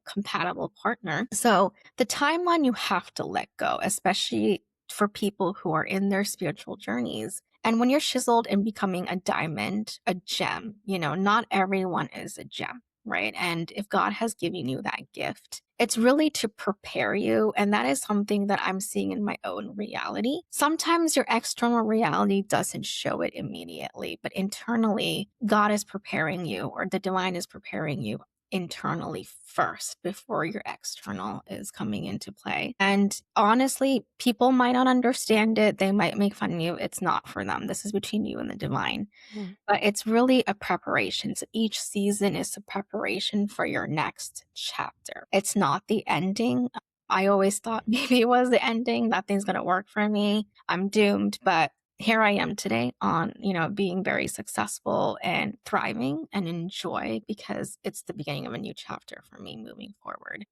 S1: compatible partner. So the timeline you have to let go, especially for people who are in their spiritual journeys. And when you're chiseled and becoming a diamond, a gem, not everyone is a gem, right? And if God has given you that gift, it's really to prepare you. And that is something that I'm seeing in my own reality. Sometimes your external reality doesn't show it immediately, but internally, God is preparing you or the divine is preparing you internally first before your external is coming into play. And honestly, people might not understand it. They might make fun of you. It's not for them. This is between you and the divine.
S2: Mm.
S1: But it's really a preparation. So each season is a preparation for your next chapter. It's not the ending. I always thought maybe it was the ending. Nothing's going to work for me. I'm doomed. But here I am today on, being very successful and thriving and enjoy because it's the beginning of a new chapter for me moving forward.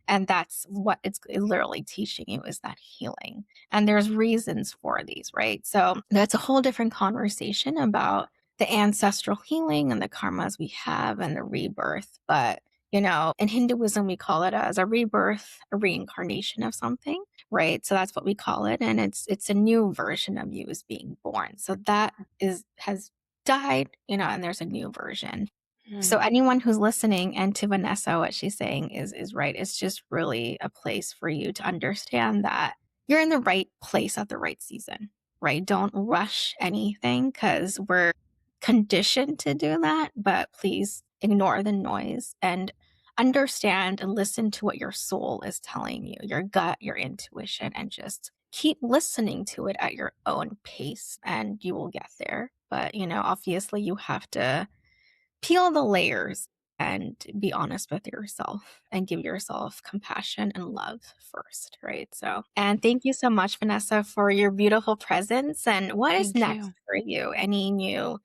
S1: And that's what it's literally teaching you is that healing. And there's reasons for these, right? So that's a whole different conversation about the ancestral healing and the karmas we have and the rebirth. But, in Hinduism, we call it as a rebirth, a reincarnation of something, right? So that's what we call it. And it's a new version of you is being born. So that has died, and there's a new version. So
S2: Mm.
S1: anyone who's listening and to Vanessa, what she's saying is right. It's just really a place for you to understand that you're in the right place at the right season, right? Don't rush anything because we're conditioned to do that, but please ignore the noise and understand and listen to what your soul is telling you, your gut, your intuition, and just keep listening to it at your own pace and you will get there. But, obviously you have to peel the layers and be honest with yourself and give yourself compassion and love first, right? So, and thank you so much, Vanessa, for your beautiful presence. And what is
S2: Thank
S1: next
S2: you.
S1: for you? Any new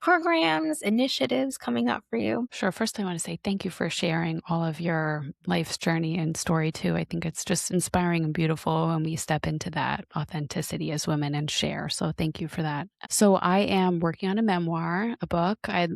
S1: programs, initiatives coming up for you?
S2: Sure. First, I want to say thank you for sharing all of your life's journey and story, too. I think it's just inspiring and beautiful when we step into that authenticity as women and share. So, thank you for that. So, I am working on a memoir, a book. I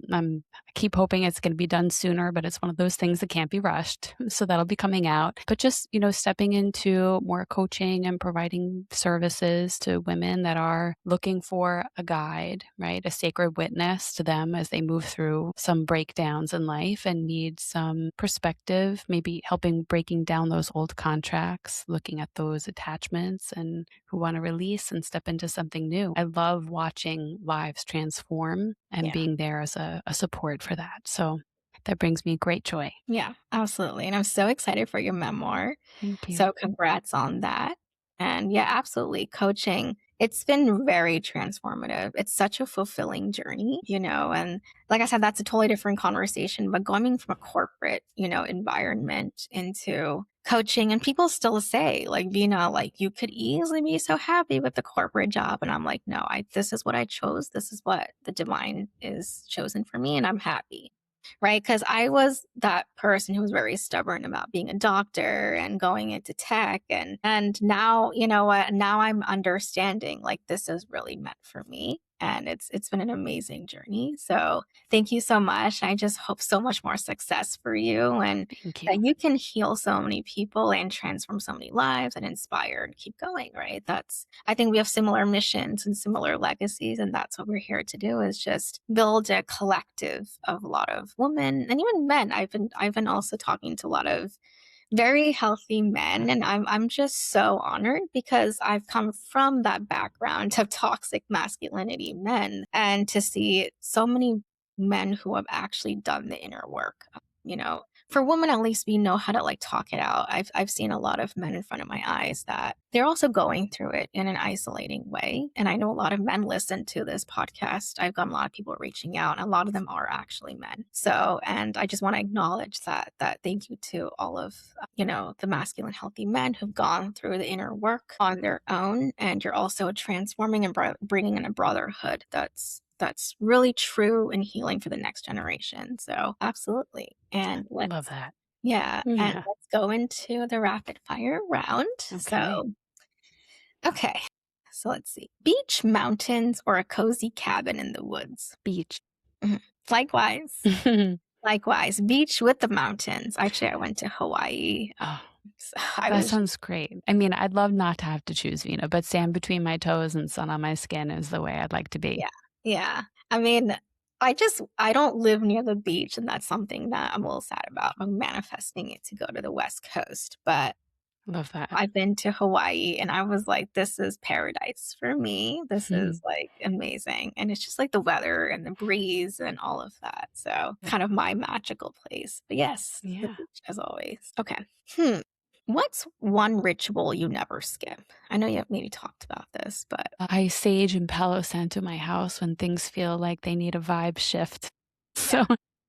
S2: keep hoping it's going to be done sooner, but it's one of those things that can't be rushed. So, that'll be coming out. But just, stepping into more coaching and providing services to women that are looking for a guide, right? A sacred witness to them as they move through some breakdowns in life and need some perspective, maybe helping breaking down those old contracts, looking at those attachments and who want to release and step into something new. I love watching lives transform and
S1: Yeah.
S2: being there as a support for that. So that brings me great joy.
S1: Yeah, absolutely. And I'm so excited for your memoir.
S2: Thank you.
S1: So congrats on that. And yeah, absolutely. Coaching. It's been very transformative. It's such a fulfilling journey, and like I said, that's a totally different conversation, but going from a corporate, environment into coaching, and people still say, like, Vina, like, you could easily be so happy with the corporate job. And I'm like, no, this is what I chose. This is what the divine is chosen for me, and I'm happy. Right. Because I was that person who was very stubborn about being a doctor and going into tech. And now, you know what? Now I'm understanding like this is really meant for me. And it's been an amazing journey. So thank you so much. I just hope so much more success for you and
S2: Thank you.
S1: that you can heal so many people and transform so many lives and inspire and keep going, right? I think we have similar missions and similar legacies, and that's what we're here to do is just build a collective of a lot of women and even men. I've been also talking to a lot of very healthy men, and I'm just so honored because I've come from that background of toxic masculinity men, and to see so many men who have actually done the inner work. For women, at least we know how to like talk it out. I've seen a lot of men in front of my eyes that they're also going through it in an isolating way. And I know a lot of men listen to this podcast. I've got a lot of people reaching out, and a lot of them are actually men. So, and I just want to acknowledge that thank you to all of, the masculine healthy men who've gone through the inner work on their own. And you're also transforming and bringing in a brotherhood that's really true and healing for the next generation. So absolutely. And
S2: Love that.
S1: and
S2: Yeah.
S1: let's go into the rapid fire round.
S2: Okay.
S1: Okay. So let's see. Beach, mountains, or a cozy cabin in the woods?
S2: Beach.
S1: Mhm. Likewise. Likewise. Beach with the mountains. Actually, I went to Hawaii.
S2: Oh,
S1: So I
S2: that
S1: was just,
S2: sounds great. I mean, I'd love not to have to choose Vina, but sand between my toes and sun on my skin is the way I'd like to be.
S1: yeah. Yeah. I mean, I don't live near the beach, and that's something that I'm a little sad about. I'm manifesting it to go to the West Coast, but
S2: Love that.
S1: I've been to Hawaii and I was like, this is paradise for me. This is like amazing. And it's just like the weather and the breeze and all of that. So kind of my magical place. But yes, the
S2: Yeah.
S1: beach as always. Okay. What's one ritual you never skip? I know you have maybe talked about this, but
S2: I sage and Palo Santo my house when things feel like they need a vibe shift.
S1: yeah.
S2: So,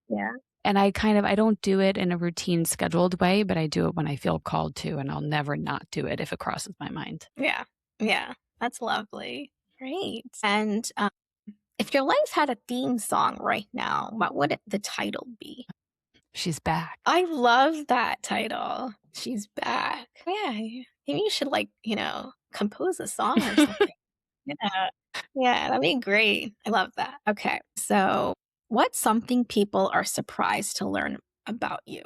S1: Yeah.
S2: and I don't do it in a routine scheduled way, but I do it when I feel called to, and I'll never not do it if it crosses my mind.
S1: Yeah. Yeah. That's lovely. Great. And if your life had a theme song right now, what would the title be?
S2: She's back.
S1: I love that title. She's back. Yeah, maybe you should like, compose a song or something. Yeah. Yeah, that'd be great. I love that. Okay. So, what's something people are surprised to learn about you?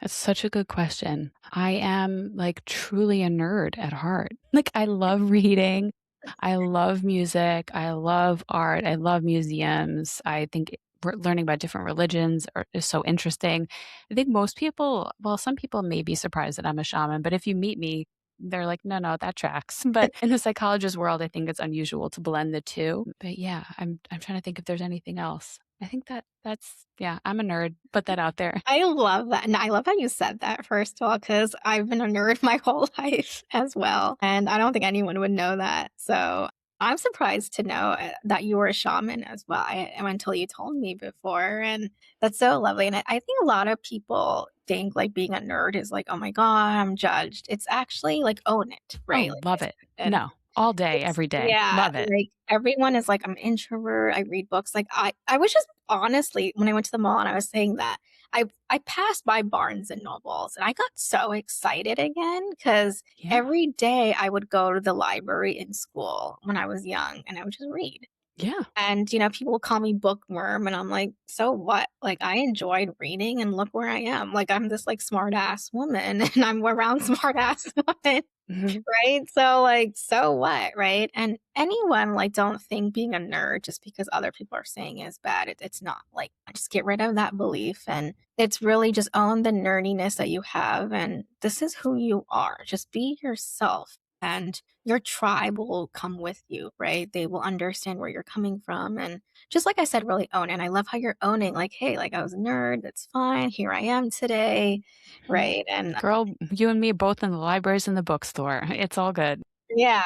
S2: That's such a good question. I am like truly a nerd at heart. Like I love reading. I love music. I love art. I love museums. I think learning about different religions is so interesting. I think most people, well, some people may be surprised that I'm a shaman, but if you meet me, they're like, no, no, that tracks. But in the psychologist world, I think it's unusual to blend the two. But yeah, I'm trying to think if there's anything else. I think that's yeah, I'm a nerd. Put that out there.
S1: I love that. And I love how you said that, first of all, because I've been a nerd my whole life as well. And I don't think anyone would know that. So I'm surprised to know that you were a shaman as well. Until you told me before. And that's so lovely. And I think a lot of people think like being a nerd is like, oh my God, I'm judged. It's actually like own it, right?
S2: Oh,
S1: Like
S2: love it.
S1: and
S2: No, all day,
S1: it's
S2: every day.
S1: yeah,
S2: Love it.
S1: like, everyone is like, "I'm an introvert, I read books." Like, I was just honestly, when I went to the mall and I was saying that, I passed by Barnes& and Nobles, and I got so excited again because
S2: Yeah.
S1: every day I would go to the library in school when I was young, and I would just read.
S2: Yeah.
S1: And, people would call me bookworm, and I'm like, "So what?" Like, I enjoyed reading, and look where I am. Like, I'm this, like, smart ass woman, and I'm around smart ass women.
S2: Mhm.
S1: Right? So, like, so what, right? And anyone, like, don't think being a nerd just because other people are saying is bad. It's not. Like, just get rid of that belief. And it's really just own the nerdiness that you have. And this is who you are. Just be yourself. And your tribe will come with you, right? They will understand where you're coming from. And just like I said, really own it. And I love how you're owning, like, hey, like, I was a nerd. That's fine. Here I am today.
S2: Mhm.
S1: Right. And
S2: Girl, you and me both in the libraries and the bookstore. It's all good.
S1: Yeah.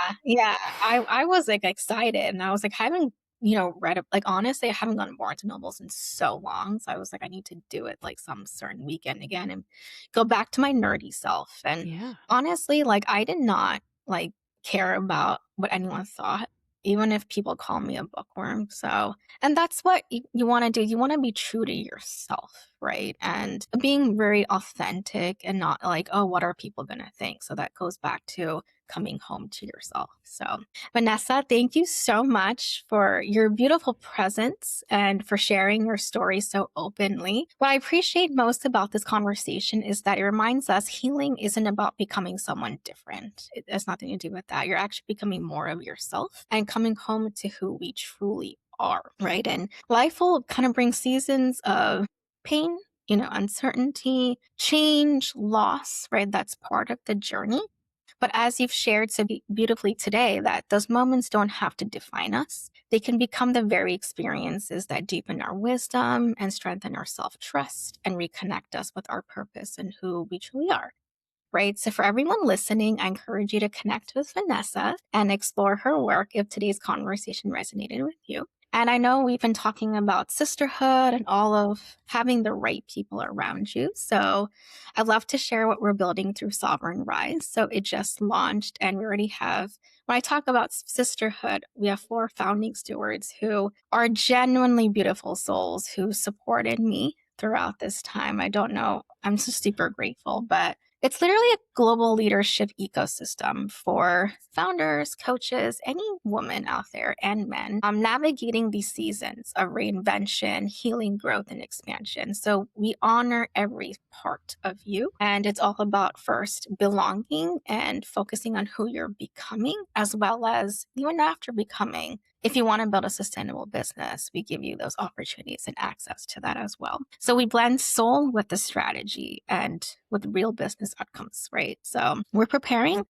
S1: I was, like, excited, and I was, like, I haven't, read a like, honestly, I haven't gone to Barnes& and Nobles in so long, so I was, like, I need to do it, like, some certain weekend again and go back to my nerdy self, and
S2: Yeah.
S1: honestly, like, I did not, like, care about what anyone thought, even if people call me a bookworm, so and that's what you wanna do, you wanna be true to yourself, right? And being very authentic and not like, "Oh, what are people gonna think?" So that goes back to coming home to yourself. So, Vanessa, thank you so much for your beautiful presence and for sharing your story so openly. What I appreciate most about this conversation is that it reminds us healing isn't about becoming someone different. It has nothing to do with that. You're actually becoming more of yourself and coming home to who we truly are, right? And life will kind of bring seasons of pain, uncertainty, change, loss, right? That's part of the journey. But as you've shared so beautifully today, that those moments don't have to define us. They can become the very experiences that deepen our wisdom and strengthen our self trust and reconnect us with our purpose and who we truly are. Right. So, for everyone listening, I encourage you to connect with Vanessa and explore her work if today's conversation resonated with you. And I know we've been talking about sisterhood and all of having the right people around you. So, I'd love to share what we're building through Sovereign Rise. So, it just launched, and we already have, when I talk about sisterhood, we have 4 founding stewards who are genuinely beautiful souls who supported me throughout this time. I don't know. I'm just super grateful, but it's literally a global leadership ecosystem for founders, coaches, any woman out there and men navigating these seasons of reinvention, healing, growth, and expansion. So we honor every part of you. And it's all about first belonging and focusing on who you're becoming, as well as even after becoming. If you want to build a sustainable business, we give you those opportunities and access to that as well. So we blend soul with the strategy and with real business outcomes, right? So we're preparing.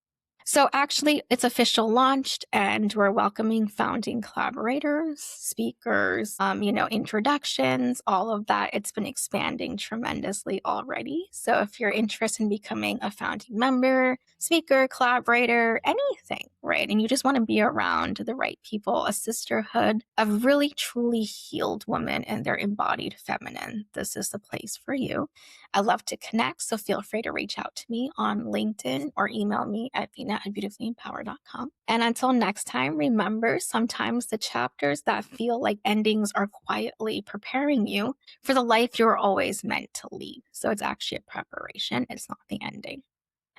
S1: So actually, it's official launched, and we're welcoming founding collaborators, speakers, introductions, all of that. It's been expanding tremendously already. So if you're interested in becoming a founding member, speaker, collaborator, anything, right? And you just want to be around the right people, a sisterhood of really truly healed women and their embodied feminine. This is the place for you. I love to connect, so feel free to reach out to me on LinkedIn or email me at vina@beautifullyempowered.com. And until next time, remember sometimes the chapters that feel like endings are quietly preparing you for the life you're always meant to lead. So it's actually a preparation, it's not the ending.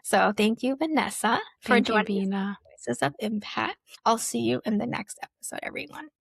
S1: So thank you, Vanessa, for
S2: Thank you,
S1: joining us on
S2: Vina.
S1: Voices of Impact. I'll see you in the next episode, everyone.